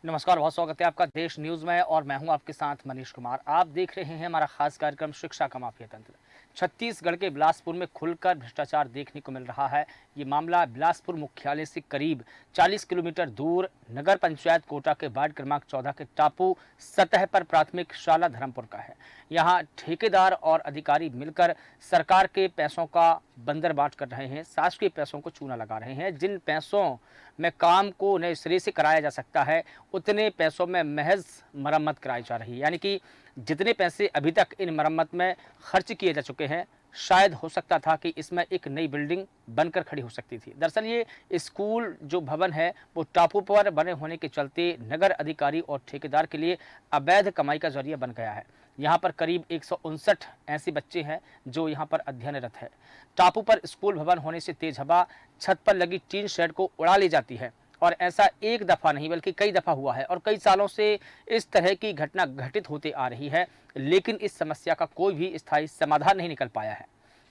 नमस्कार, बहुत स्वागत है आपका देश न्यूज़ में और मैं हूं आपके साथ मनीष कुमार। आप देख रहे हैं हमारा खास कार्यक्रम शिक्षा का माफिया तंत्र। छत्तीसगढ़ के बिलासपुर में खुलकर भ्रष्टाचार देखने को मिल रहा है। ये मामला बिलासपुर मुख्यालय से करीब 40 किलोमीटर दूर नगर पंचायत कोटा के वार्ड क्रमांक 14 के टापू सतह पर प्राथमिक शाला धर्मपुर का है। यहाँ ठेकेदार और अधिकारी मिलकर सरकार के पैसों का बंदरबाट कर रहे हैं, शासकीय पैसों को चूना लगा रहे हैं। जिन पैसों में काम को नए सिरे से कराया जा सकता है, उतने पैसों में महज मरम्मत कराई जा रही है। यानी कि जितने पैसे अभी तक इन मरम्मत में खर्च किए जा चुके हैं, शायद हो सकता था कि इसमें एक नई बिल्डिंग बनकर खड़ी हो सकती थी। दरअसल ये स्कूल जो भवन है वो टापू पर बने होने के चलते नगर अधिकारी और ठेकेदार के लिए अवैध कमाई का जरिया बन गया है। यहाँ पर करीब 159 ऐसे बच्चे हैं जो यहाँ पर अध्ययनरत है। टापू पर स्कूल भवन होने से तेज हवा छत पर लगी टीन शेड को उड़ा ले जाती है और ऐसा एक दफ़ा नहीं बल्कि कई दफ़ा हुआ है और कई सालों से इस तरह की घटना घटित होते आ रही है, लेकिन इस समस्या का कोई भी स्थायी समाधान नहीं निकल पाया है।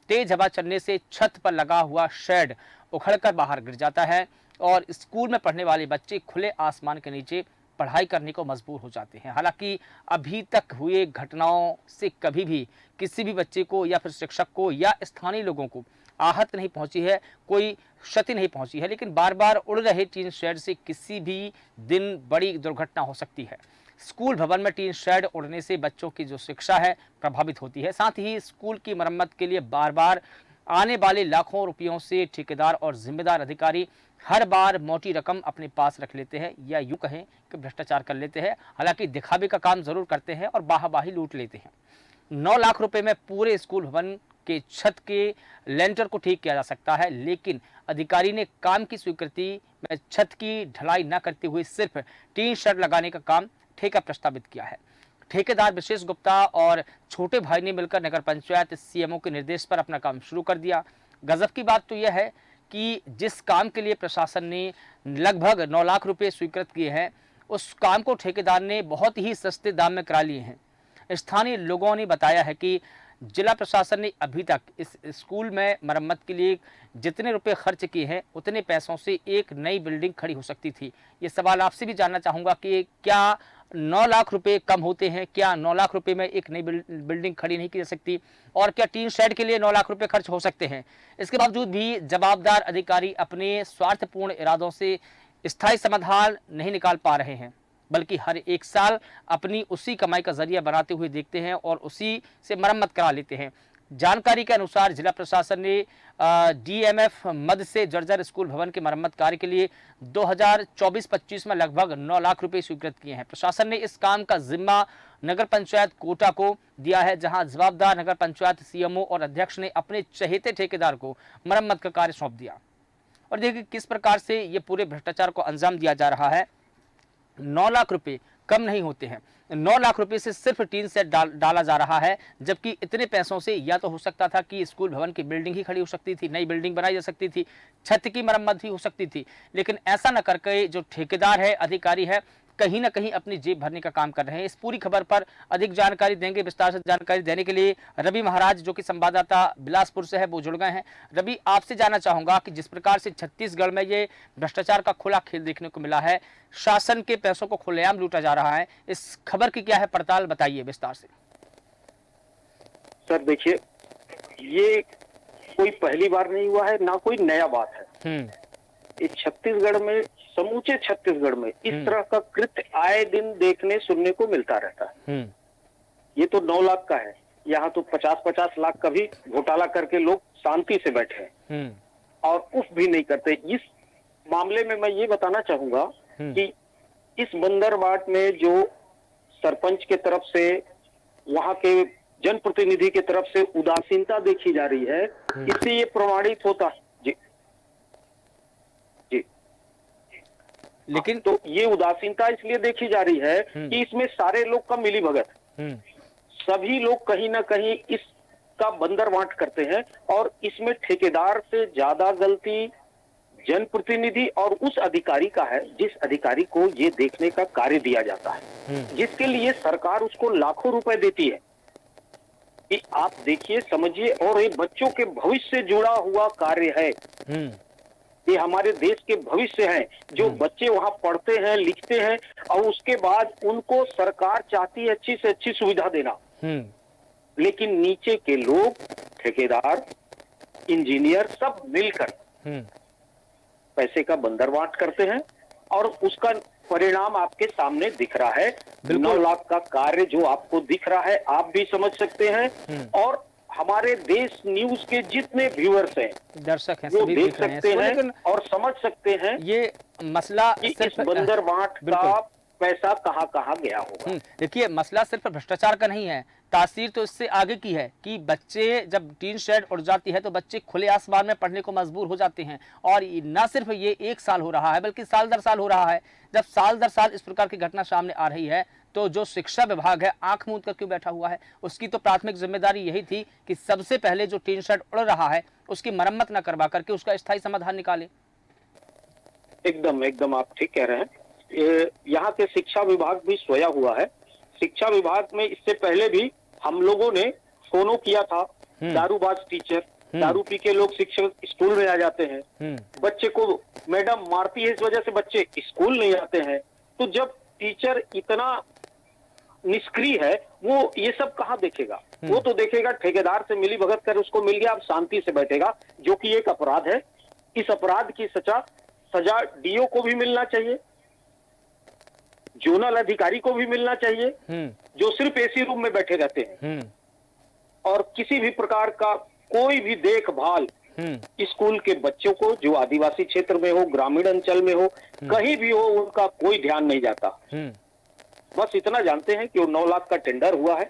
तेज हवा चलने से छत पर लगा हुआ शेड उखड़कर बाहर गिर जाता है और स्कूल में पढ़ने वाले बच्चे खुले आसमान के नीचे पढ़ाई करने को मजबूर हो जाते हैं। हालांकि अभी तक हुए घटनाओं से कभी भी किसी भी बच्चे को या फिर शिक्षक को या स्थानीय लोगों को आहत नहीं पहुंची है, कोई क्षति नहीं पहुंची है, लेकिन बार बार उड़ रहे टीन शेड से किसी भी दिन बड़ी दुर्घटना हो सकती है। स्कूल भवन में टीन शेड उड़ने से बच्चों की जो शिक्षा है प्रभावित होती है। साथ ही स्कूल की मरम्मत के लिए बार बार आने वाले लाखों रुपयों से ठेकेदार और जिम्मेदार अधिकारी हर बार मोटी रकम अपने पास रख लेते हैं या यूं कहें कि भ्रष्टाचार कर लेते हैं। हालांकि दिखावे का काम जरूर करते हैं और बाहाबाही लूट लेते हैं। 9 लाख रुपए में पूरे स्कूल भवन के छत के लेंटर को ठीक किया जा सकता है, लेकिन अधिकारी ने काम की स्वीकृति में छत की ढलाई न करते हुए सिर्फ टीन शेड लगाने का काम ठेका प्रस्तावित किया है। ठेकेदार विशेष गुप्ता और छोटे भाई ने मिलकर नगर पंचायत सीएमओ के निर्देश पर अपना काम शुरू कर दिया। गजब की बात तो यह है कि जिस काम के लिए प्रशासन ने लगभग 9 लाख रुपए स्वीकृत किए हैं, उस काम को ठेकेदार ने बहुत ही सस्ते दाम में करा लिए हैं। स्थानीय लोगों ने बताया है कि जिला प्रशासन ने अभी तक इस स्कूल में मरम्मत के लिए जितने रुपए खर्च किए हैं, उतने पैसों से एक नई बिल्डिंग खड़ी हो सकती थी। ये सवाल आपसे भी जानना चाहूँगा कि क्या 9 लाख रुपए कम होते हैं? क्या 9 लाख रुपए में एक नई बिल्डिंग खड़ी नहीं की जा सकती? और क्या टीन शेड के लिए 9 लाख रुपए खर्च हो सकते हैं? इसके बावजूद भी जवाबदार अधिकारी अपने स्वार्थपूर्ण इरादों से स्थायी समाधान नहीं निकाल पा रहे हैं, बल्कि हर एक साल अपनी उसी कमाई का जरिया बनाते हुए देखते हैं और उसी से मरम्मत करा लेते हैं। जानकारी के अनुसार जिला प्रशासन ने डीएमएफ मद से जर्जर स्कूल भवन के मरम्मत कार्य के लिए 2024-25 में लगभग 9 लाख रुपए स्वीकृत किए हैं। प्रशासन ने इस काम का जिम्मा नगर पंचायत कोटा को दिया है, जहां जवाबदार नगर पंचायत सीएमओ और अध्यक्ष ने अपने चहेते ठेकेदार को मरम्मत का कार्य सौंप दिया। और देखिए किस प्रकार से ये पूरे भ्रष्टाचार को अंजाम दिया जा रहा है। 9 लाख रुपए कम नहीं होते हैं। 9 लाख रुपए से सिर्फ टीन सेट डाला जा रहा है, जबकि इतने पैसों से या तो हो सकता था कि स्कूल भवन की बिल्डिंग ही खड़ी हो सकती थी, नई बिल्डिंग बनाई जा सकती थी, छत की मरम्मत भी हो सकती थी, लेकिन ऐसा न करके जो ठेकेदार है, अधिकारी है, कहीं ना कहीं अपनी जेब भरने का काम कर रहे हैं। इस पूरी खबर पर अधिक जानकारी देंगे, विस्तार से जानकारी देने के लिए रवि महाराज जो कि संवाददाता बिलासपुर से है वो जुड़ गए हैं। रवि, आपसे जानना चाहूंगा कि जिस प्रकार से छत्तीसगढ़ में ये भ्रष्टाचार का खुला खेल देखने को मिला है, शासन के पैसों को खुलेआम लूटा जा रहा है, इस खबर की क्या है पड़ताल, बताइए विस्तार से। सर देखिए, ये कोई पहली बार नहीं हुआ है, ना कोई नया बात है। इस छत्तीसगढ़ में, समूचे छत्तीसगढ़ में इस तरह का कृत्य आए दिन देखने सुनने को मिलता रहता है। ये तो 9 लाख का है, यहाँ तो 50-50 लाख का भी घोटाला करके लोग शांति से बैठे हैं और उफ भी नहीं करते। इस मामले में मैं ये बताना चाहूंगा कि इस बंदरबाट में जो सरपंच के तरफ से, वहां के जनप्रतिनिधि के तरफ से उदासीनता देखी जा रही है, इससे ये प्रमाणित होता है। लेकिन तो ये उदासीनता इसलिए देखी जा रही है कि इसमें सारे लोग का मिली भगत, सभी लोग कहीं ना कहीं इसका बंदरबाट करते हैं और इसमें ठेकेदार से ज्यादा गलती जनप्रतिनिधि और उस अधिकारी का है जिस अधिकारी को ये देखने का कार्य दिया जाता है, जिसके लिए सरकार उसको लाखों रुपए देती है कि आप देखिए, समझिए, और ये बच्चों के भविष्य से जुड़ा हुआ कार्य है। ये हमारे देश के भविष्य हैं, जो बच्चे वहां पढ़ते हैं, लिखते हैं, और उसके बाद उनको सरकार चाहती है अच्छी से अच्छी सुविधा देना, लेकिन नीचे के लोग, ठेकेदार, इंजीनियर, सब मिलकर पैसे का बंदरबांट करते हैं, और उसका परिणाम आपके सामने दिख रहा है। 9 लाख का कार्य जो आपको दिख रहा है, आप भी समझ सकते हैं, और हमारे देश न्यूज के जितने व्यूअर्स हैं, दर्शक हैं, वो सभी देख देख रहे हैं सकते इसको, हैं लेकिन और समझ सकते हैं ये मसला कि इस सिर्फ बंदरबांट का पैसा कहाँ कहाँ गया होगा। देखिए, मसला सिर्फ भ्रष्टाचार का नहीं है, तासीर तो इससे आगे की है कि बच्चे जब टीन शेड उड़ जाती है तो बच्चे खुले आसमान में पढ़ने को मजबूर हो जाते हैं, और न सिर्फ ये 1 साल हो रहा है बल्कि साल दर साल हो रहा है। जब साल दर साल इस प्रकार की घटना सामने आ रही है तो जो शिक्षा विभाग है आंख मूंद कर क्यों बैठा हुआ है? उसकी तो प्राथमिक जिम्मेदारी यही थी कि सबसे पहले जो टीन शेड उड़ रहा है उसकी मरम्मत न करवा करके उसका स्थायी समाधान निकाले। एकदम एकदम आप ठीक कह रहे हैं। यहाँ के शिक्षा विभाग भी सोया हुआ है। शिक्षा विभाग में इससे पहले भी हम लोगों ने फोनो किया था, दारूबाज टीचर, दारू पी के लोग शिक्षक स्कूल में आ जाते हैं, बच्चे को मैडम मारती है, इस वजह से बच्चे स्कूल नहीं आते हैं। तो जब टीचर इतना निष्क्रिय है, वो ये सब कहाँ देखेगा? वो तो देखेगा ठेकेदार से मिली भगत कर उसको मिल गया, अब शांति से बैठेगा, जो कि एक अपराध है। इस अपराध की सजा डीओ को भी मिलना चाहिए, जोनल अधिकारी को भी मिलना चाहिए, जो सिर्फ एसी रूम में बैठे रहते हैं, और किसी भी प्रकार का कोई भी देखभाल स्कूल के बच्चों को, जो आदिवासी क्षेत्र में हो, ग्रामीण अंचल में हो, कहीं भी हो, उनका कोई ध्यान नहीं जाता। बस इतना जानते हैं कि वो 9 लाख का टेंडर हुआ है,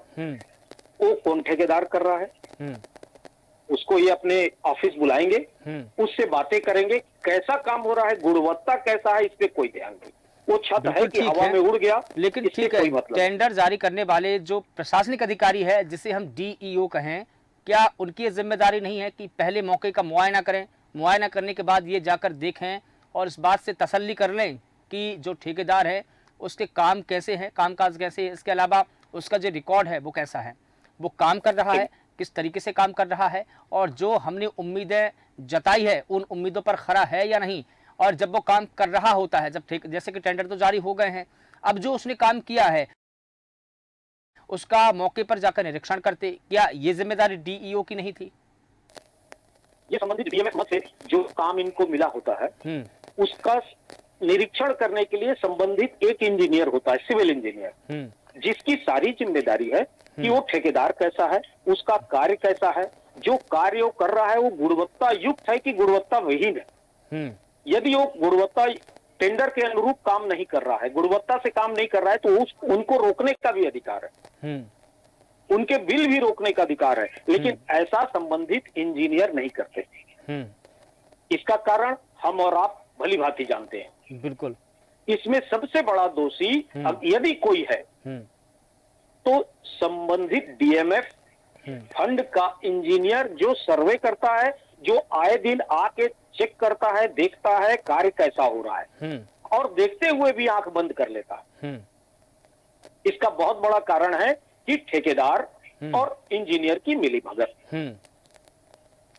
वो कौन ठेकेदार कर रहा है, उसको ये अपने ऑफिस बुलाएंगे, उससे बातें करेंगे, कैसा काम हो रहा है, गुणवत्ता कैसा है, इस पे कोई ध्यान नहीं। वो छत है कि हवा में उड़ गया, लेकिन ठीक है, टेंडर जारी करने वाले जो प्रशासनिक अधिकारी है, जिसे हम डीईओ कहें, क्या उनकी जिम्मेदारी नहीं है कि पहले मौके का मुआयना करें, मुआयना करने के बाद ये जाकर देखें और इस बात से तसल्ली कर लें कि जो ठेकेदार है उसके काम कैसे हैं, कामकाज कैसे है, इसके अलावा उसका जो रिकॉर्ड है वो कैसा है, वो काम कर रहा है, किस तरीके से काम कर रहा है, और जो हमने उम्मीदें जताई है उन उम्मीदों पर खरा है या नहीं। और जब वो काम कर रहा होता है, जब जैसे कि टेंडर तो जारी हो गए हैं, अब जो उसने काम किया है उसका मौके पर जाकर निरीक्षण करते, क्या ये जिम्मेदारी डीईओ की नहीं थी? ये संबंधित डीएमएफ मद से जो काम इनको मिला होता है, उसका निरीक्षण करने के लिए संबंधित एक इंजीनियर होता है, सिविल इंजीनियर, जिसकी सारी जिम्मेदारी है कि वो ठेकेदार कैसा है, उसका कार्य कैसा है, जो कार्य वो कर रहा है वो गुणवत्ता युक्त है कि गुणवत्ता विहीन है। यदि वो गुणवत्ता टेंडर के अनुरूप काम नहीं कर रहा है, गुणवत्ता से काम नहीं कर रहा है, तो उनको रोकने का भी अधिकार है, उनके बिल भी रोकने का अधिकार है, लेकिन ऐसा संबंधित इंजीनियर नहीं करते। इसका कारण हम और आप भली भांति जानते हैं। बिल्कुल। इसमें सबसे बड़ा दोषी अब यदि कोई है तो संबंधित डीएमएफ फंड का इंजीनियर, जो सर्वे करता है, जो आए दिन आके चेक करता है, देखता है कार्य कैसा हो रहा है, और देखते हुए भी आंख बंद कर लेता है। इसका बहुत बड़ा कारण है कि ठेकेदार और इंजीनियर की मिलीभगत,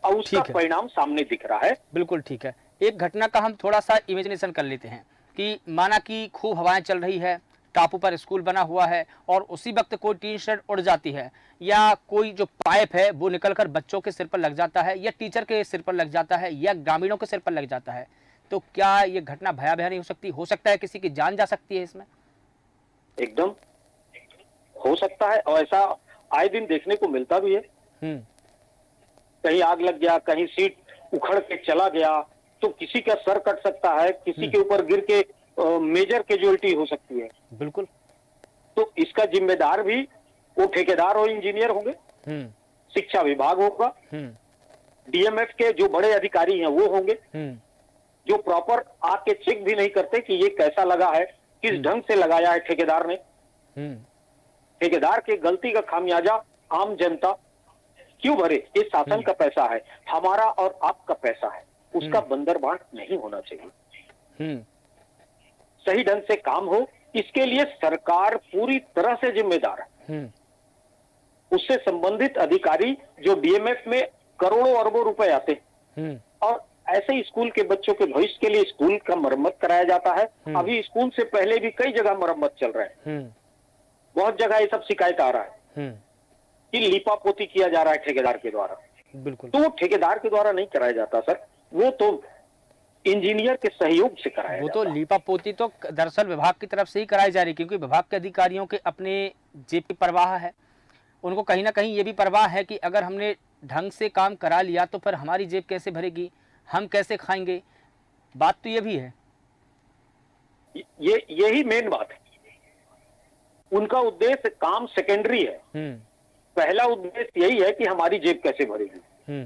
और उसका परिणाम सामने दिख रहा है। बिल्कुल ठीक है। एक घटना का हम थोड़ा सा इमेजिनेशन कर लेते हैं कि माना कि खूब हवाएं चल रही है, टापू पर स्कूल बना हुआ है, और उसी वक्त कोई टीन शेड उड़ जाती है, या कोई जो पाइप है वो निकलकर बच्चों के सिर पर लग जाता है, या टीचर के सिर पर लग जाता है, या ग्रामीणों के सिर पर लग जाता है, तो क्या ये घटना भयावह नहीं हो सकती? हो सकता है किसी की जान जा सकती है इसमें। एकदम हो सकता है, और ऐसा आए दिन देखने को मिलता भी है। कहीं आग लग गया, कहीं सीट उखड़ के चला गया, तो किसी का सर कट सकता है, किसी के ऊपर गिर के मेजर कैजुअलिटी हो सकती है। बिल्कुल। तो इसका जिम्मेदार भी वो ठेकेदार और इंजीनियर होंगे, शिक्षा विभाग होगा, डीएमएफ के जो बड़े अधिकारी हैं वो होंगे, जो प्रॉपर आके चेक भी नहीं करते कि ये कैसा लगा है, किस ढंग से लगाया है ठेकेदार ने। ठेकेदार की गलती का खामियाजा आम जनता क्यों भरे? ये शासन का पैसा है, हमारा और आपका पैसा है, उसका बंदरबांट नहीं होना चाहिए। सही ढंग से काम हो, इसके लिए सरकार पूरी तरह से जिम्मेदार है। उससे संबंधित अधिकारी, जो डीएमएफ में करोड़ों अरबों रुपए आते हैं, और ऐसे ही स्कूल के बच्चों के भविष्य के लिए स्कूल का मरम्मत कराया जाता है। अभी स्कूल से पहले भी कई जगह मरम्मत चल रहा है, बहुत जगह ये सब शिकायत आ रहा है कि लीपापोती किया जा रहा है ठेकेदार के द्वारा। बिल्कुल। तो वो ठेकेदार के द्वारा नहीं कराया जाता सर, वो तो इंजीनियर के सहयोग से कराया वो जाता तो है। लीपापोती तो दरअसल विभाग की तरफ से ही कराई जा रही है, क्योंकि विभाग के अधिकारियों के अपने जेब की परवाह है। उनको कहीं ना कहीं ये भी परवाह है कि अगर हमने ढंग से काम करा लिया तो फिर हमारी जेब कैसे भरेगी, हम कैसे खाएंगे। बात तो ये भी है। यही मेन बात है। उनका उद्देश्य काम सेकेंडरी है, पहला उद्देश्य यही है कि हमारी जेब कैसे भरेगी।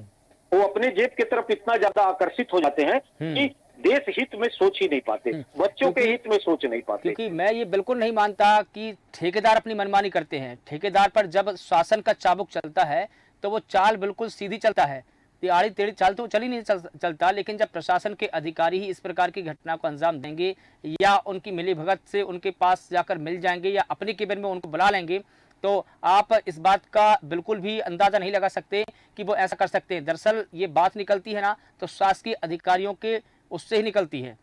वो अपने जेब की तरफ इतना ज्यादा आकर्षित हो जाते हैं कि देश हित में सोच ही नहीं पाते, बच्चों के हित में सोच नहीं पाते। क्योंकि मैं ये बिल्कुल नहीं मानता कि ठेकेदार अपनी मनमानी करते हैं। ठेकेदार पर जब शासन का चाबुक चलता है तो वो चाल बिल्कुल सीधी चलता है, आड़ी टेढ़ी चाल तो चल ही नहीं चलता। लेकिन जब प्रशासन के अधिकारी ही इस प्रकार की घटना को अंजाम देंगे या उनकी मिलीभगत से उनके पास जाकर मिल जाएंगे या अपने केबिन में उनको बुला लेंगे, तो आप इस बात का बिल्कुल भी अंदाजा नहीं लगा सकते कि वो ऐसा कर सकते हैं। दरअसल ये बात निकलती है ना तो शासकीय अधिकारियों के उससे ही निकलती है।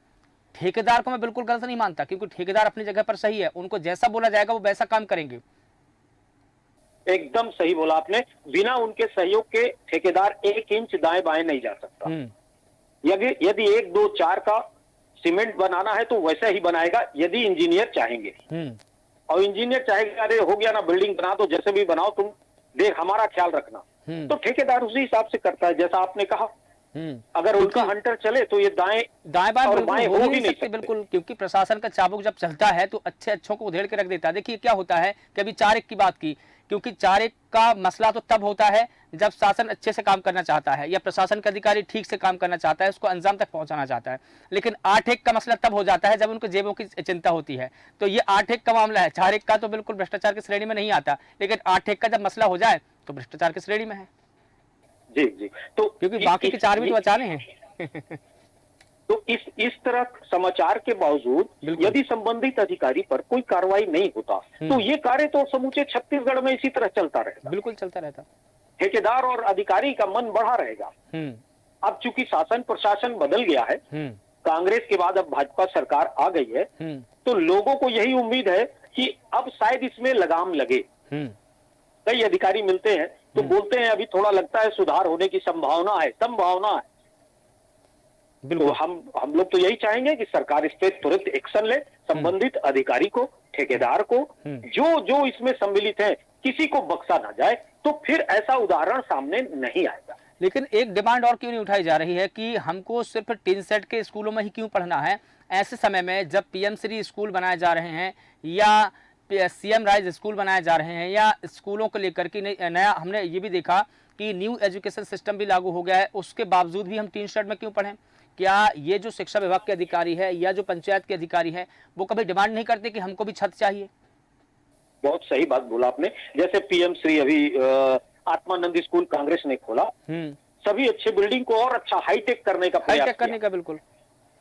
ठेकेदार को मैं बिल्कुल गलत नहीं मानता, क्योंकि ठेकेदार अपनी जगह पर सही है, उनको जैसा बोला जाएगा वो वैसा काम करेंगे। एकदम सही बोला आपने, बिना उनके सहयोग के ठेकेदार 1 इंच दाएं बाएं नहीं जा सकता। यदि 1, 2, 4 का सीमेंट बनाना है तो वैसा ही बनाएगा, यदि इंजीनियर चाहेंगे। और इंजीनियर चाहेगा अरे हो गया ना, बिल्डिंग बना दो, जैसे भी बनाओ, तुम देख हमारा ख्याल रखना, तो ठेकेदार उसी हिसाब से करता है जैसा आपने कहा। अगर उनका हंटर चले तो ये दाएं बाएं और बाएं हो ही नहीं सकते बिल्कुल, क्योंकि प्रशासन का चाबुक जब चलता है तो अच्छों को उधेड़ के रख देता है। देखिए क्या होता है कि अभी 4-1 की बात की, क्योंकि 4-1 का मसला तो तब होता है जब शासन अच्छे से काम करना चाहता है या प्रशासन का अधिकारी ठीक से काम करना चाहता है, उसको अंजाम तक पहुंचाना चाहता है। लेकिन 8-1 का मसला तब हो जाता है जब उनको जेबों की चिंता होती है। तो ये 8-1 का मामला है। 4-1 का तो बिल्कुल भ्रष्टाचार की श्रेणी में नहीं आता, लेकिन 8-1 का जब मसला हो जाए तो भ्रष्टाचार की श्रेणी में है। जी जी, तो क्योंकि बाकी के 4 भी तो बचाने हैं। तो इस तरह समाचार के बावजूद यदि संबंधित अधिकारी पर कोई कार्रवाई नहीं होता तो ये कार्य तो समूचे छत्तीसगढ़ में इसी तरह चलता रहेगा। बिल्कुल चलता रहता। ठेकेदार और अधिकारी का मन बढ़ा रहेगा। अब चूंकि शासन प्रशासन बदल गया है, कांग्रेस के बाद अब भाजपा सरकार आ गई है, तो लोगों को यही उम्मीद है कि अब शायद इसमें लगाम लगे। कई अधिकारी मिलते हैं तो बोलते हैं अभी थोड़ा लगता है सुधार होने की संभावना है। तो हम लोग तो यही चाहेंगे कि सरकार इस पे तुरंत एक्शन ले, संबंधित अधिकारी को, ठेकेदार को, जो इसमें सम्मिलित है, किसी को बख्शा ना जाए, तो फिर ऐसा उदाहरण सामने नहीं आएगा। लेकिन एक डिमांड और क्यों नहीं उठाई जा रही है कि हमको सिर्फ टिन सेट के स्कूलों में ही क्यों पढ़ना है? ऐसे समय में जब पीएम श्री स्कूल बनाए जा रहे हैं या सीएम राइज स्कूल बनाए जा रहे हैं या स्कूलों को लेकर के नया हमने ये भी देखा कि न्यू एजुकेशन सिस्टम भी लागू हो गया है, उसके बावजूद भी हम टीन शेड में क्यों पढ़ें? क्या ये जो शिक्षा विभाग के अधिकारी है या जो पंचायत के अधिकारी है वो कभी डिमांड नहीं करते कि हमको भी छत चाहिए? बहुत सही बात बोला आपने। जैसे पीएम श्री अभी आत्मानंद स्कूल कांग्रेस ने खोला, सभी अच्छे बिल्डिंग को और अच्छा हाईटेक करने का प्रयास किया। बिल्कुल,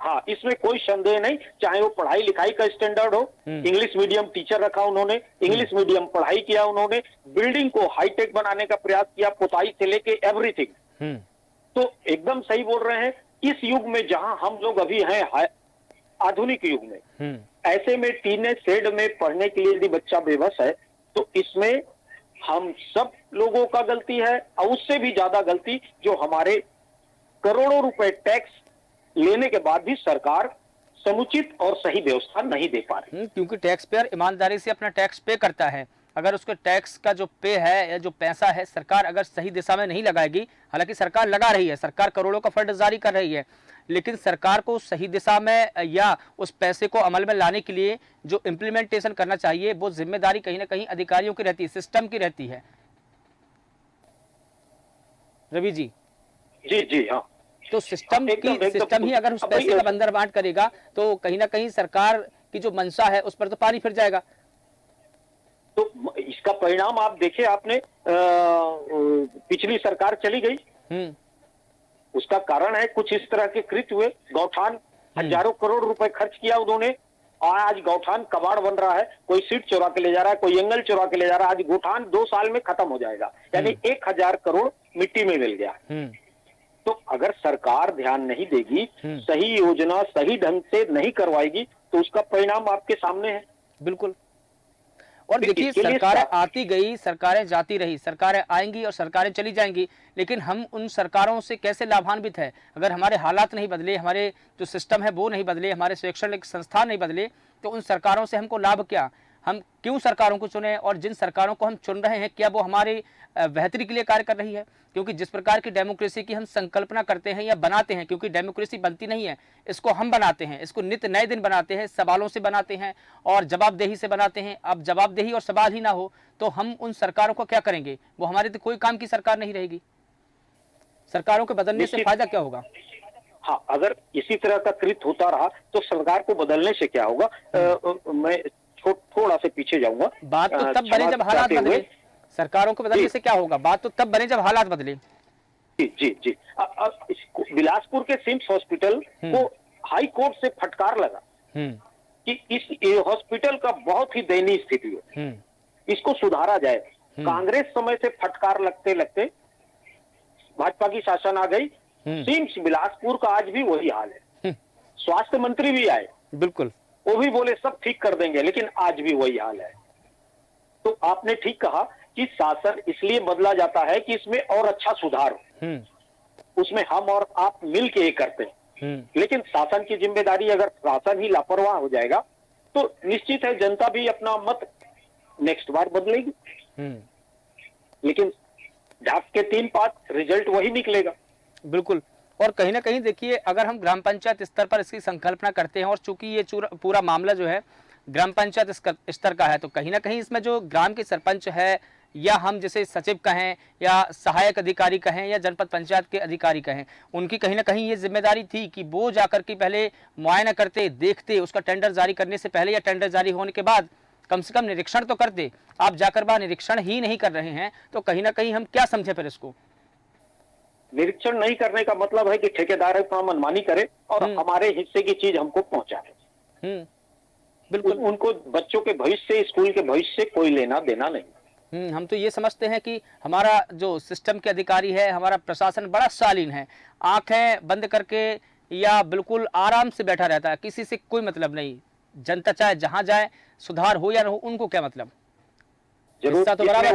हाँ, इसमें कोई संदेह नहीं। चाहे वो पढ़ाई लिखाई का स्टैंडर्ड हो, इंग्लिश मीडियम टीचर रखा उन्होंने, इंग्लिश मीडियम पढ़ाई किया उन्होंने, बिल्डिंग को हाईटेक बनाने का प्रयास किया, पुताई से लेके एवरीथिंग। तो एकदम सही बोल रहे हैं। इस युग में जहां हम लोग अभी हैं, आधुनिक युग में, ऐसे में टीने शेड में पढ़ने के लिए यदि बच्चा बेबस है तो इसमें हम सब लोगों का गलती है, और उससे भी ज्यादा गलती जो हमारे करोड़ों रुपए टैक्स लेने के बाद भी सरकार समुचित और सही व्यवस्था नहीं दे पा रही। क्योंकि टैक्स पेयर ईमानदारी से अपना टैक्स पे करता है। अगर उसके टैक्स का जो पे है या जो पैसा है सरकार अगर सही दिशा में नहीं लगाएगी, हालांकि सरकार लगा रही है, सरकार करोड़ों का फंड जारी कर रही है, लेकिन सरकार को सही दिशा में या उस पैसे को अमल में लाने के लिए जो इम्प्लीमेंटेशन करना चाहिए वो जिम्मेदारी कहीं ना कहीं अधिकारियों की रहती है, सिस्टम की रहती है। रवि जी। जी जी हाँ, तो सिस्टम ही अगर उस पैसे का बंदरबांट करेगा तो कहीं ना कहीं सरकार की जो मंशा है उस पर तो पानी फिर जाएगा। तो इसका परिणाम आप देखिए, आपने पिछली सरकार चली गई, उसका कारण है कुछ इस तरह के कृत्य हुए। गौठान हजारों करोड़ रुपए खर्च किया उन्होंने, और आज गौठान कबाड़ बन रहा है। कोई सीट चुरा के ले जा रहा है, कोई एंगल चुरा के ले जा रहा है। आज गौठान 2 साल में खत्म हो जाएगा, यानी 1000 करोड़ मिट्टी में मिल गया। तो अगर सरकार ध्यान नहीं देगी, सही योजना सही ढंग से नहीं करवाएगी, तो उसका परिणाम आपके सामने है। बिल्कुल। और तो देखिए, इसके लिए सरकारें आती गई, सरकारें जाती रही, सरकारें आएंगी और सरकारें चली जाएंगी, लेकिन हम उन सरकारों से कैसे लाभान्वित है? अगर हमारे हालात नहीं बदले, हमारे जो सिस्टम है वो नहीं बदले, हमारे शैक्षणिक संस्थान नहीं बदले, तो उन सरकारों से हमको लाभ क्या? हम क्यों सरकारों को चुने? और जिन सरकारों को हम चुन रहे हैं, क्या वो हमारी बेहतरी के लिए कार्य कर रही है? क्योंकि जिस प्रकार की डेमोक्रेसी की हम संकल्पना करते हैं या बनाते हैं, क्योंकि डेमोक्रेसी बनती नहीं है, इसको हम बनाते हैं, इसको नित्य नए दिन बनाते हैं, सवालों से बनाते हैं और जवाबदेही से बनाते हैं। अब जवाबदेही और सवाल ही ना हो तो हम उन सरकारों को क्या करेंगे? वो हमारे तो कोई काम की सरकार नहीं रहेगी। सरकारों के बदलने से फायदा क्या होगा? हाँ, अगर इसी तरह का कृत्य होता रहा तो सरकार को बदलने से क्या होगा? मैं थोड़ा से पीछे जाऊंगा। बात तो तब बने जब हालात बदले। सरकारों को बदलने से क्या होगा? बात तो तब बने जब हालात बदले। जी जी जी। बिलासपुर के सिम्स हॉस्पिटल को हाई कोर्ट से फटकार लगा कि इस हॉस्पिटल का बहुत ही दयनीय स्थिति है, इसको सुधारा जाए। कांग्रेस समय से फटकार लगते लगते भाजपा की शासन आ गई। सिम्स बिलासपुर का आज भी वही हाल है। स्वास्थ्य मंत्री भी आए, बिल्कुल, वो भी बोले सब ठीक कर देंगे, लेकिन आज भी वही हाल है। तो आपने ठीक कहा कि शासन इसलिए बदला जाता है कि इसमें और अच्छा सुधार हो, उसमें हम और आप मिल के ये करते हैं। लेकिन शासन की जिम्मेदारी, अगर शासन ही लापरवाह हो जाएगा तो निश्चित है जनता भी अपना मत नेक्स्ट बार बदलेगी। लेकिन ढाक के 3-5 रिजल्ट वही निकलेगा। बिल्कुल। और कहीं ना कहीं देखिए, अगर हम ग्राम पंचायत स्तर पर इसकी संकल्पना करते हैं और चूंकि ये पूरा मामला जो है ग्राम पंचायत स्तर का है, तो कहीं ना कहीं इसमें जो ग्राम के सरपंच है या हम जैसे सचिव कहें या सहायक अधिकारी कहें या जनपद पंचायत के अधिकारी कहें, उनकी कहीं ना कहीं ये जिम्मेदारी थी कि वो जाकर के पहले मुआयना करते, देखते, उसका टेंडर जारी करने से पहले या टेंडर जारी होने के बाद कम से कम निरीक्षण तो करते। आप जाकर वह निरीक्षण ही नहीं कर रहे हैं, तो कहीं ना कहीं हम क्या समझे फिर इसको? निरीक्षण नहीं करने का मतलब है कि ठेकेदार का मनमानी करे और हमारे हिस्से की चीज हमको पहुंचाए। बिल्कुल, उनको बच्चों के भविष्य से, स्कूल के भविष्य से कोई लेना देना नहीं। हम तो ये समझते हैं कि हमारा जो सिस्टम के अधिकारी है, हमारा प्रशासन बड़ा शालीन है, आंखें बंद करके या बिल्कुल आराम से बैठा रहता है, किसी से कोई मतलब नहीं। जनता चाहे जहां जाए, सुधार हो या न हो, उनको क्या मतलब? जरूर तो बराबर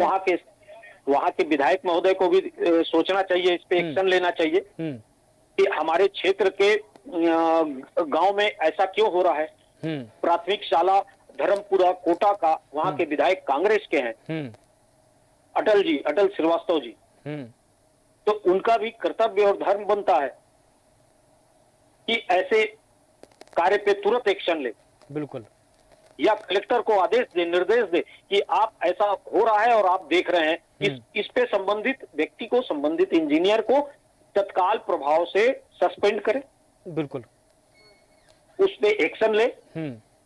वहाँ के विधायक महोदय को भी सोचना चाहिए, इस पे एक्शन लेना चाहिए कि हमारे क्षेत्र के गांव में ऐसा क्यों हो रहा है। प्राथमिक शाला धर्मपुरा कोटा का वहाँ के विधायक कांग्रेस के हैं, अटल श्रीवास्तव जी। तो उनका भी कर्तव्य और धर्म बनता है कि ऐसे कार्य पे तुरंत एक्शन ले। बिल्कुल। या कलेक्टर को आदेश दे, निर्देश दे कि आप ऐसा हो रहा है और आप देख रहे हैं, इस पे संबंधित व्यक्ति को, संबंधित इंजीनियर को तत्काल प्रभाव से सस्पेंड करें। बिल्कुल, उस पे एक्शन ले,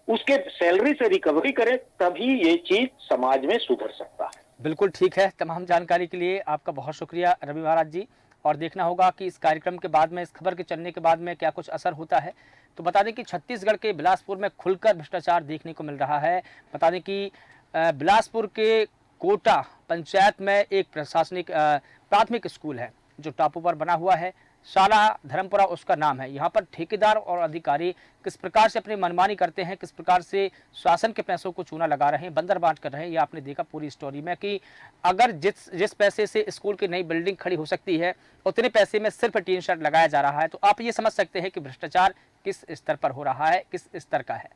उसके सैलरी से रिकवरी करें, तभी ये चीज समाज में सुधर सकता है। बिल्कुल ठीक है। तमाम जानकारी के लिए आपका बहुत शुक्रिया रवि महाराज जी। और देखना होगा कि इस कार्यक्रम के बाद में, इस खबर के चलने के बाद में क्या कुछ असर होता है। तो बता दें कि छत्तीसगढ़ के बिलासपुर में खुलकर भ्रष्टाचार देखने को मिल रहा है। बता दें कि बिलासपुर के कोटा पंचायत में एक प्रशासनिक प्राथमिक स्कूल है जो टापू पर बना हुआ है, शाला धर्मपुरा उसका नाम है। यहाँ पर ठेकेदार और अधिकारी किस प्रकार से अपनी मनमानी करते हैं, किस प्रकार से शासन के पैसों को चूना लगा रहे हैं, बंदर बांट कर रहे हैं, ये आपने देखा पूरी स्टोरी में कि अगर जिस पैसे से स्कूल की नई बिल्डिंग खड़ी हो सकती है, उतने पैसे में सिर्फ टीन शेड लगाया जा रहा है। तो आप ये समझ सकते हैं कि भ्रष्टाचार किस स्तर पर हो रहा है, किस स्तर का है।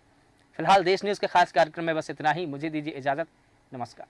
फिलहाल देश न्यूज़ के खास कार्यक्रम में बस इतना ही। मुझे दीजिए इजाज़त। नमस्कार।